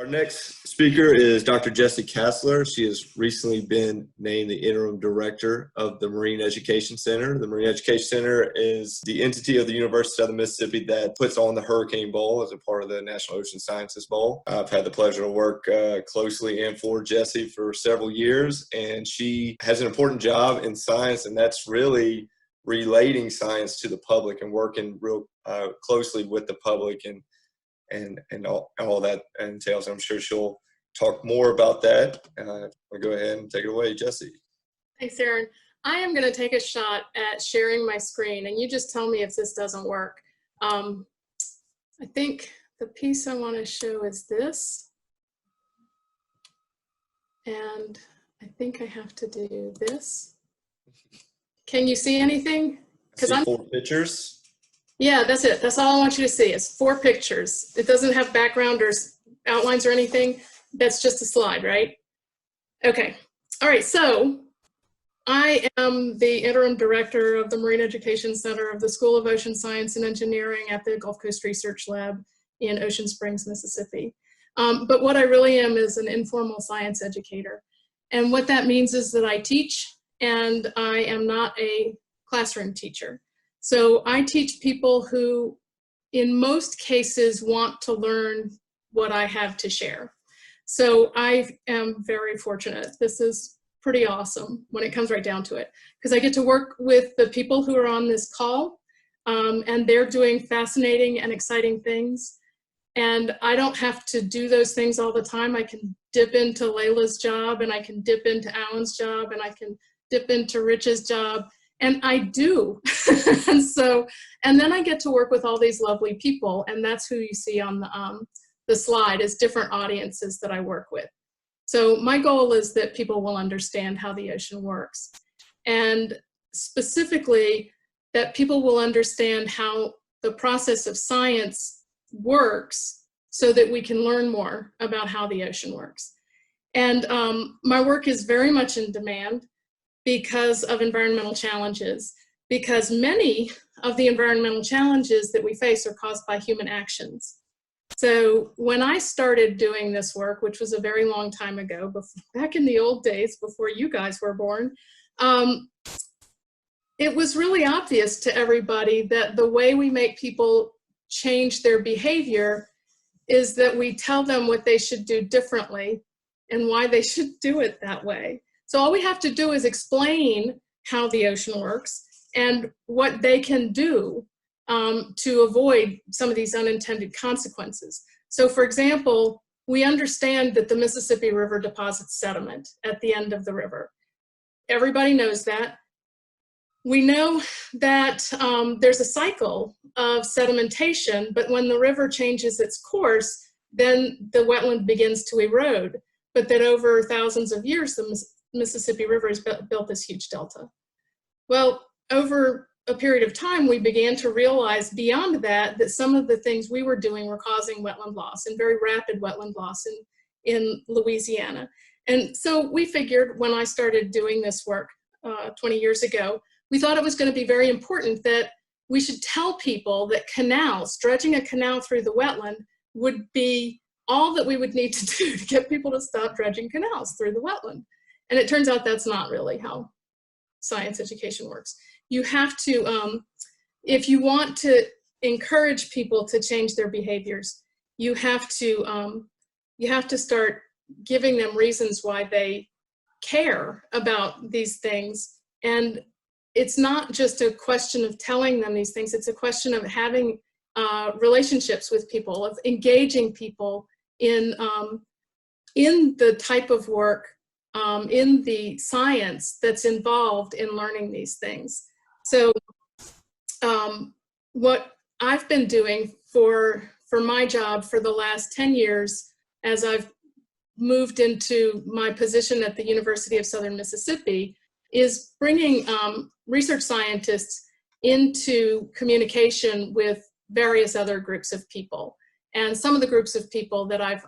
Our next speaker is Dr. Jessie Kastler. She has recently been named the Interim Director of the Marine Education Center. The Marine Education Center is the entity of the University of Southern Mississippi that puts on the Hurricane Bowl as a part of the National Ocean Sciences Bowl. I've had the pleasure to work closely and for Jessie for several years, and she has an important job in science, and that's really relating science to the public and working real closely with the public and all that entails. I'm sure she'll talk more about that. I'll go ahead and take it away, Jessie. Thanks, Aaron. I am going to take a shot at sharing my screen, and you just tell me if this doesn't work. I think the piece I want to show is this. And I think I have to do this. Can you see anything? Because I'm 4 pictures. Yeah, that's it. That's all I want you to see is 4 pictures. It doesn't have background or outlines or anything. That's just a slide, right? Okay. All right. So I am the Interim Director of the Marine Education Center of the School of Ocean Science and Engineering at the Gulf Coast Research Lab in Ocean Springs, Mississippi. But what I really am is an informal science educator. And what that means is that I teach, and I am not a classroom teacher. So I teach people who, in most cases, want to learn what I have to share. So I am very fortunate. This is pretty awesome when it comes right down to it, because I get to work with the people who are on this call, and they're doing fascinating and exciting things. And I don't have to do those things all the time. I can dip into Layla's job, and I can dip into Alan's job, and I can dip into Rich's job. And I do. and then I get to work with all these lovely people, and that's who you see on the slide is different audiences that I work with. So my goal is that people will understand how the ocean works, and specifically that people will understand how the process of science works so that we can learn more about how the ocean works. And my work is very much in demand because of environmental challenges, because many of the environmental challenges that we face are caused by human actions. So when I started doing this work, which was a very long time ago, back in the old days before you guys were born, it was really obvious to everybody that the way we make people change their behavior is that we tell them what they should do differently and why they should do it that way. So all we have to do is explain how the ocean works and what they can do to avoid some of these unintended consequences. So for example, we understand that the Mississippi River deposits sediment at the end of the river. Everybody knows that. We know that there's a cycle of sedimentation, but when the river changes its course, then the wetland begins to erode. But that over thousands of years, the Mississippi River has built this huge delta. Well, over a period of time, we began to realize beyond that, that some of the things we were doing were causing wetland loss, and very rapid wetland loss in Louisiana. And so we figured when I started doing this work 20 years ago, we thought it was going to be very important that we should tell people that canals, dredging a canal through the wetland would be all that we would need to do to get people to stop dredging canals through the wetland. And it turns out that's not really how science education works. You have to, if you want to encourage people to change their behaviors, you have to start giving them reasons why they care about these things. And it's not just a question of telling them these things, it's a question of having relationships with people, of engaging people in the type of work, in the science that's involved in learning these things. So what I've been doing for my job for the last 10 years, as I've moved into my position at the University of Southern Mississippi, is bringing research scientists into communication with various other groups of people. And some of the groups of people that I've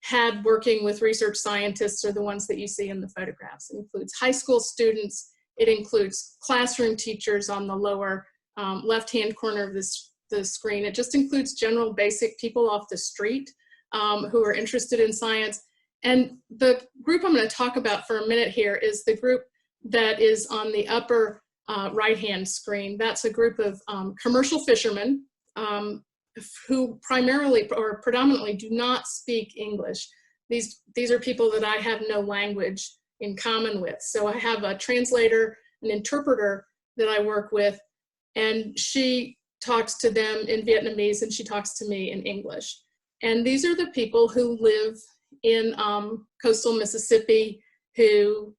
had working with research scientists are the ones that you see in the photographs. It includes high school students. It includes classroom teachers on the lower left-hand corner of the screen. It just includes general basic people off the street who are interested in science. And the group I'm going to talk about for a minute here is the group that is on the upper right-hand screen. That's a group of commercial fishermen who primarily or predominantly do not speak English. These are people that I have no language in common with. So I have a translator, an interpreter that I work with, and she talks to them in Vietnamese and she talks to me in English. And these are the people who live in coastal Mississippi, who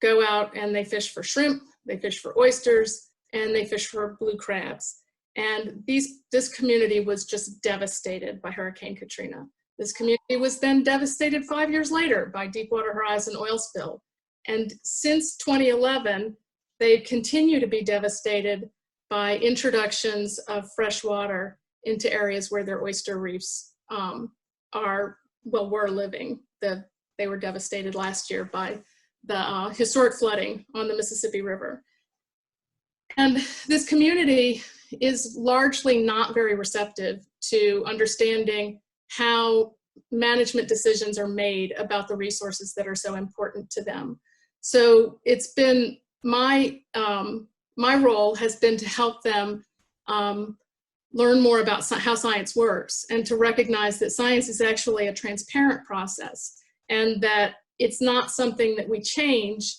go out and they fish for shrimp, they fish for oysters, and they fish for blue crabs. And this community was just devastated by Hurricane Katrina. This community was then devastated 5 years later by Deepwater Horizon oil spill. And since 2011, they continue to be devastated by introductions of fresh water into areas where their oyster reefs were living. They were devastated last year by the historic flooding on the Mississippi River. And this community is largely not very receptive to understanding how management decisions are made about the resources that are so important to them. So it's been my role has been to help them learn more about how science works and to recognize that science is actually a transparent process and that it's not something that we change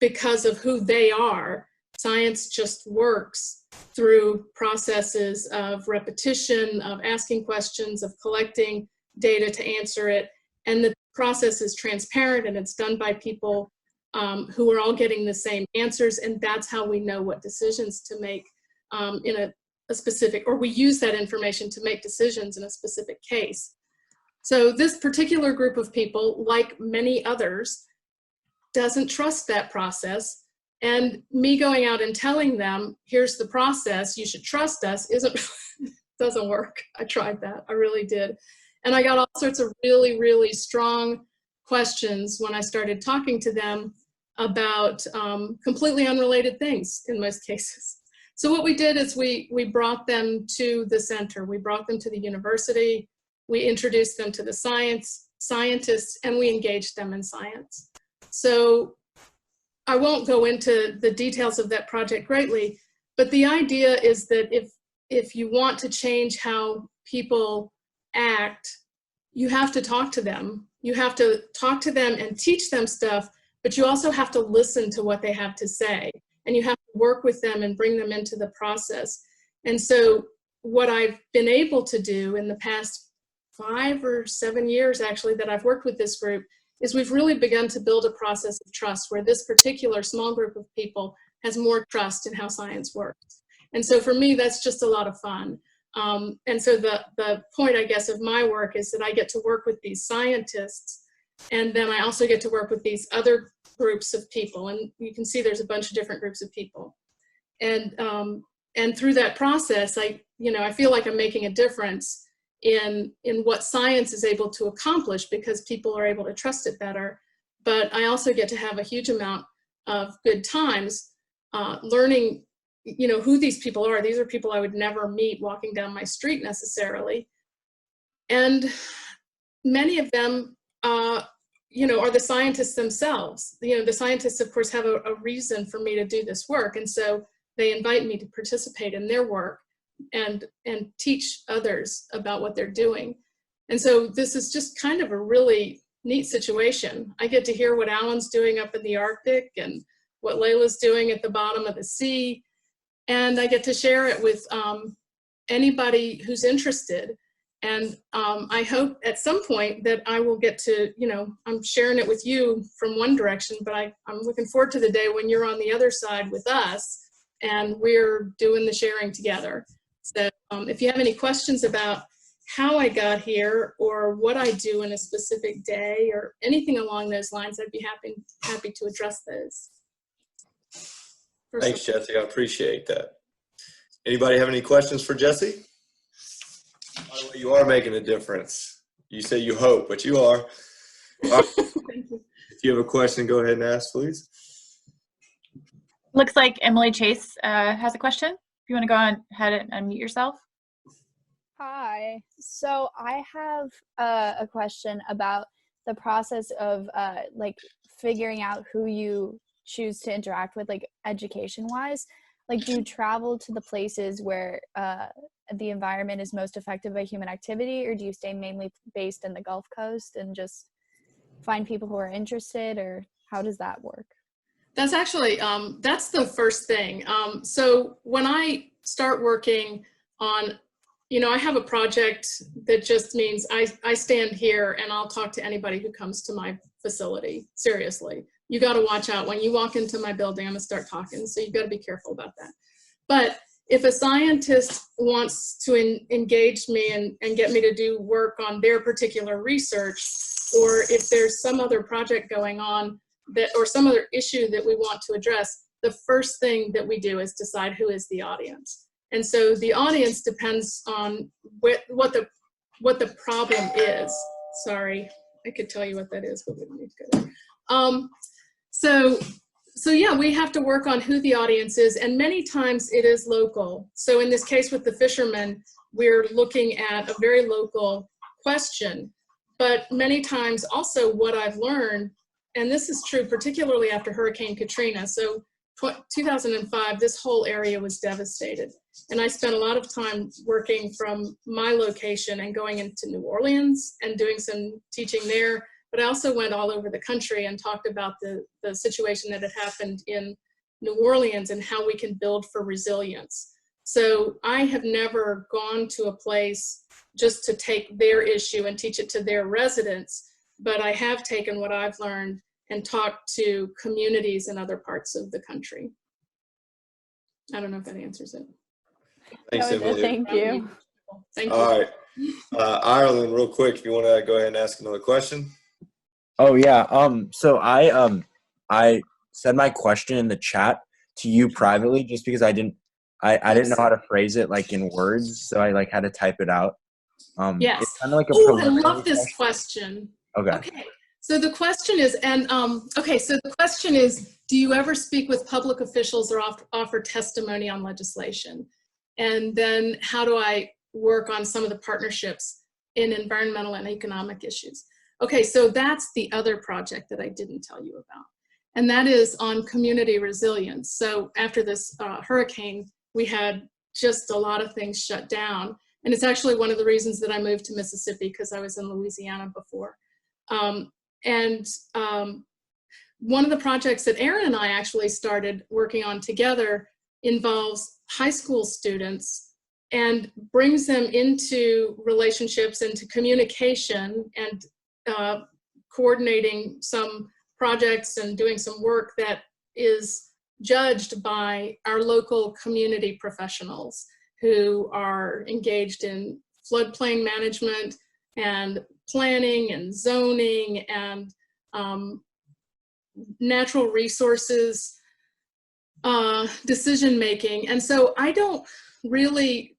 because of who they are. Science just works through processes of repetition, of asking questions, of collecting data to answer it. And the process is transparent and it's done by people who are all getting the same answers. And that's how we know what decisions to make in a specific, or we use that information to make decisions in a specific case. So this particular group of people, like many others, doesn't trust that process. And me going out and telling them, here's the process, you should trust us, doesn't work. I tried that, I really did. And I got all sorts of really, really strong questions when I started talking to them about completely unrelated things in most cases. So what we did is we brought them to the center, we brought them to the university, we introduced them to the scientists, and we engaged them in science. So I won't go into the details of that project greatly, but the idea is that if you want to change how people act, you have to talk to them. You have to talk to them and teach them stuff, but you also have to listen to what they have to say. And you have to work with them and bring them into the process. And so what I've been able to do in the past 5 or 7 years, actually, that I've worked with this group, is we've really begun to build a process of trust where this particular small group of people has more trust in how science works. And so for me, that's just a lot of fun. And so the point, I guess, of my work is that I get to work with these scientists, and then I also get to work with these other groups of people. And you can see there's a bunch of different groups of people. And through that process, I feel like I'm making a difference in what science is able to accomplish because people are able to trust it better. But I also get to have a huge amount of good times learning, who these people are. These are people I would never meet walking down my street necessarily. And many of them, are the scientists themselves. The scientists, of course, have a reason for me to do this work. And so they invite me to participate in their work and teach others about what they're doing. And so this is just kind of a really neat situation. I get to hear what Alan's doing up in the Arctic and what Layla's doing at the bottom of the sea. And I get to share it with anybody who's interested. And I hope at some point that I will get to, I'm sharing it with you from one direction, but I'm looking forward to the day when you're on the other side with us and we're doing the sharing together. So if you have any questions about how I got here or what I do in a specific day or anything along those lines, I'd be happy to address those. Thanks, Jessie. I appreciate that. Anybody have any questions for Jessie? By the way, you are making a difference. You say you hope, but you are. Thank you. If you have a question, go ahead and ask, please. Looks like Emily Chase has a question. If you want to go on ahead and unmute yourself. Hi. So I have a question about the process of like figuring out who you choose to interact with, like education wise. Like, do you travel to the places where the environment is most affected by human activity, or do you stay mainly based in the Gulf Coast and just find people who are interested, or how does that work? That's actually, that's the first thing. So when I start working on, I have a project that just means I stand here and I'll talk to anybody who comes to my facility. Seriously, you got to watch out. When you walk into my building, I'm gonna start talking. So you got to be careful about that. But if a scientist wants to engage me and get me to do work on their particular research, or if there's some other project going on or some other issue that we want to address, the first thing that we do is decide who is the audience. And so the audience depends on what the problem is. Sorry, I could tell you what that is, but we don't need to go there. So yeah, we have to work on who the audience is, and many times it is local. So in this case with the fishermen, we're looking at a very local question. But many times also what I've learned, and this is true particularly after Hurricane Katrina. So 2005, this whole area was devastated. And I spent a lot of time working from my location and going into New Orleans and doing some teaching there. But I also went all over the country and talked about the situation that had happened in New Orleans and how we can build for resilience. So I have never gone to a place just to take their issue and teach it to their residents, but I have taken what I've learned and talked to communities in other parts of the country. I don't know if that answers it. Thanks, Emily. Thank you. Thank you. All right. Ireland, real quick, if you want to go ahead and ask another question. Oh yeah. So I said my question in the chat to you privately just because I didn't know how to phrase it like in words, so I like had to type it out. Yes. It's kind of like a Oh, I love this question. Okay. So the question is, do you ever speak with public officials or offer testimony on legislation? And then how do I work on some of the partnerships in environmental and economic issues? Okay, so that's the other project that I didn't tell you about. And that is on community resilience. So after this hurricane, we had just a lot of things shut down. And it's actually one of the reasons that I moved to Mississippi, because I was in Louisiana before. One of the projects that Aaron and I actually started working on together involves high school students and brings them into relationships, into communication, and coordinating some projects and doing some work that is judged by our local community professionals who are engaged in floodplain management and planning and zoning and natural resources decision making. And so I don't really,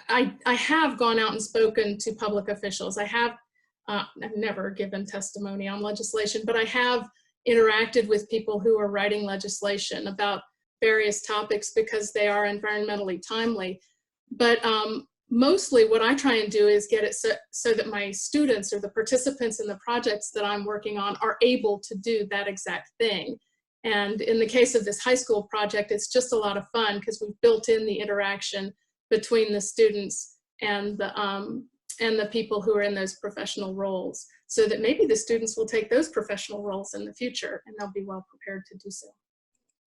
I have gone out and spoken to public officials. I've never given testimony on legislation, but I have interacted with people who are writing legislation about various topics because they are environmentally timely. But mostly what I try and do is get it so that my students or the participants in the projects that I'm working on are able to do that exact thing. And in the case of this high school project, it's just a lot of fun because we've built in the interaction between the students and the people who are in those professional roles, so that maybe the students will take those professional roles in the future and they'll be well prepared to do so.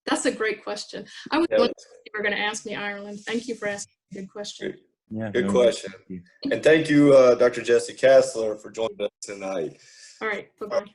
That's a great question. I was wondering if you were going to ask me, Ireland. Thank you for asking a good question. Yeah, Good question. And thank you, Dr. Jessie Kastler, for joining us tonight. All right, bye-bye.